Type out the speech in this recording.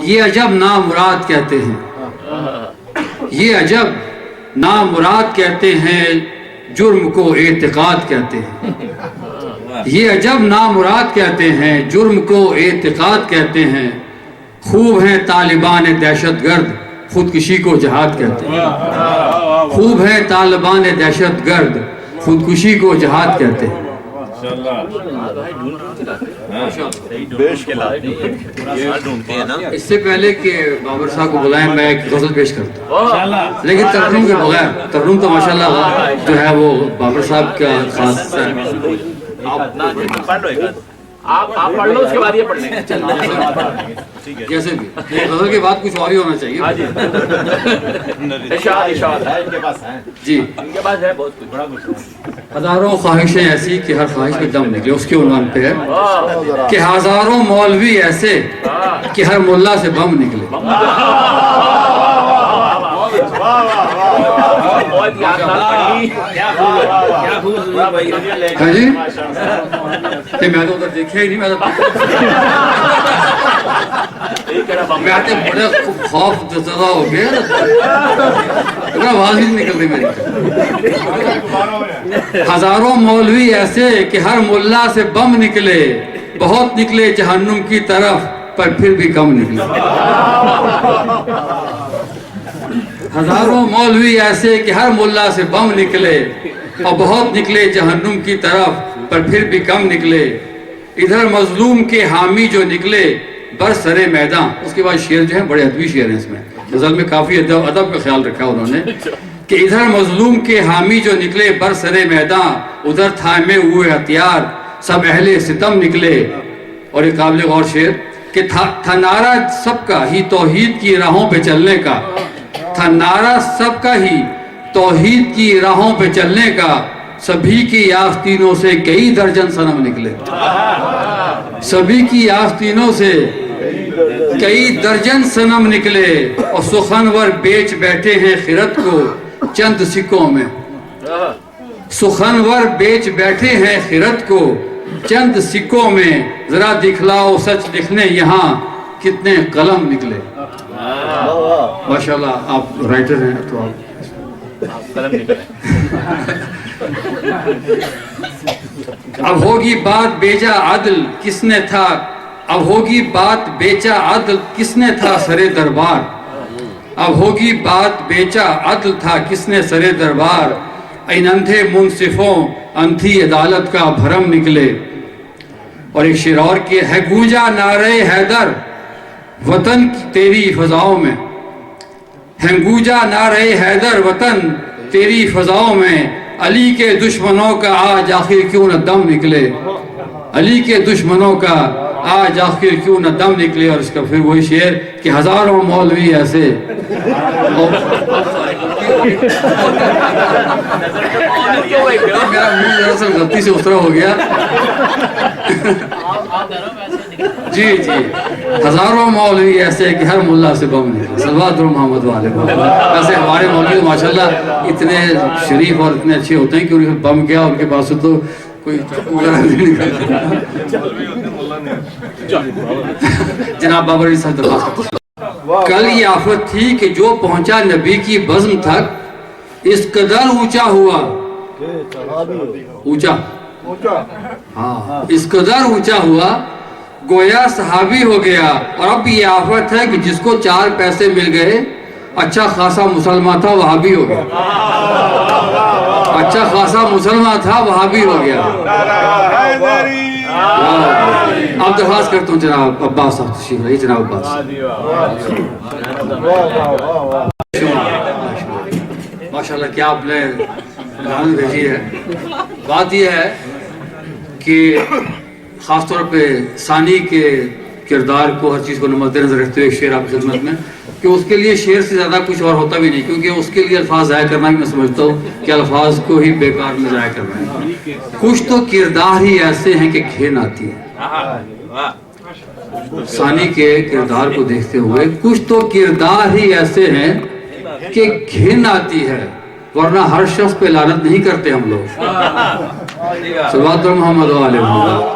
یہ عجب نامراد کہتے ہیں، یہ عجب نامراد کہتے ہیں، جرم کو اعتقاد کہتے ہیں، یہ عجب نامراد کہتے ہیں، جرم کو اعتقاد کہتے ہیں، خوب ہیں طالبان دہشت گرد، خودکشی کو جہاد کہتے ہیں، خوب ہیں طالبان دہشت گرد، خودکشی کو جہاد کہتے ہیں۔ اس سے پہلے کہ بابر صاحب کو بلائیں میں ایک غزل پیش کرتا ہوں، لیکن ترنم کے بغیر، ترنم تو ماشاءاللہ جو ہے وہ بابر صاحب کا خاص ہے۔ آپ پڑھ لو، اس کے بعد یہ پڑھ لیں، جیسے بھی غزل کے بعد کچھ اور ہی ہونا چاہیے۔ جی، ہزاروں خواہشیں ایسی کہ ہر خواہش پہ دم نکلے، اس کے عنوان پہ ہے کہ ہزاروں مولوی ایسے کہ ہر ملا سے بم نکلے۔ ہاں جی، میں تو ادھر دیکھا ہی نہیں، میں تو بڑے خوف زدہ ہو گیا، آواز ہی نہیں نکل رہی میری۔ ہزاروں مولوی ایسے کہ ہر ملا سے بم نکلے، بہت نکلے جہنم کی طرف پر پھر بھی کم نکلے۔ ہزاروں مولوی ایسے کہ ہر ملا سے بم نکلے اور بہت نکلے جہنم کی طرف پر پھر بھی کم نکلے، ادھر مظلوم کے حامی جو نکلے برسر میدان۔ اس کے بعد شعر جو ہیں بڑے ادبی شعر ہیں، اس میں غزل میں کافی ادب کا خیال رکھا انہوں نے کہ ادھر مظلوم کے حامی جو نکلے برسر میدان، ادھر تھامے ہوئے ہتھیار سب اہل ستم نکلے۔ اور ایک قابل غور شعر کہ تھا نعرہ سب کا ہی توحید کی راہوں پہ چلنے کا، تھا نعرہ سب کا ہی توحید کی راہوں پہ چلنے کا، سبھی کی آستینوں سے کئی درجن صنم نکلے، سبھی کی آستینوں سے کئی درجن صنم نکلے، اور سخنور بیچ بیٹھے ہیں خرد کو چند سکوں میں، سخنور بیچ بیٹھے ہیں خرد کو چند سکوں میں، ذرا دکھلاؤ سچ لکھنے یہاں کتنے قلم نکلے۔ ماشاءاللہ آپ رائٹر ہیں تو آپ قلم نکلے۔ اب ہوگی بات بیجا عدل کس نے تھا، اب ہوگی بات بیچا عدل کس نے تھا سرے دربار، اب ہوگی بات بیچا عدل تھا کس نے سرے دربار، ان اندھے منصفوں اندھی عدالت کا بھرم نکلے۔ اور ایک شعر اور کہ ہے گونجا نعرہ حیدر وطن تیری فضاؤں میں، ہے گونجا نعرہ حیدر وطن تیری فضاؤں میں، علی کے دشمنوں کا آج آخر کیوں نہ دم نکلے، علی کے دشمنوں کا آج آخر کیوں نہ دم نکلے۔ اور اس کا پھر وہی شعر کہ ہزاروں مولوی ایسے میرا منہ دراصل غلطی سے اترا ہو گیا۔ جی جی، ہزاروں مولوی ایسے کہ ہر ملا سے بم نکلے، صلوات محمد والے محمد۔ ویسے ہمارے مولوی ماشاءاللہ اتنے شریف اور اتنے اچھے ہوتے ہیں کہ انہیں بم کیا ان کے پاس تو کوئی نہیں نکلتا۔ جناب بابر علی صاحب درخواست۔ کل یہ آفت تھی کہ جو پہنچا نبی کی بزم تک، اس قدر اونچا ہوا، اونچا، ہاں اس قدر اونچا ہوا گویا صحابی ہو گیا۔ اور اب یہ آفت ہے کہ جس کو 4 پیسے مل گئے، اچھا خاصا مسلمان تھا وہابی ہو گیا، اچھا خاصا مسلمان تھا وہابی ہو گیا۔ اب درخواست کرتا ہوں جناب عباس صاحب تشریف لائیے۔ جناب عباس، ماشاءاللہ کیا آپ نے دعوت بھیجی ہے۔ بات یہ ہے کہ خاص طور پہ ثانی کے کردار کو، ہر چیز کو مد نظر رکھتے ہوئے شعر آپ کی خدمت میں کہ اس کے لیے شعر سے زیادہ کچھ اور ہوتا بھی نہیں، کیونکہ اس کے لیے الفاظ ضائع کرنا بھی میں سمجھتا ہوں کہ الفاظ کو ہی بیکار میں ضائع کرنا ہے۔ کچھ تو کردار ہی ایسے ہیں کہ گھن آتی ہے۔ ثانی کے کردار کو دیکھتے ہوئے کچھ تو کردار ہی ایسے ہیں کہ گھن آتی ہے، ورنہ ہر شخص پہ لعنت نہیں کرتے ہم لوگ۔ صلوات محمد و آل محمد۔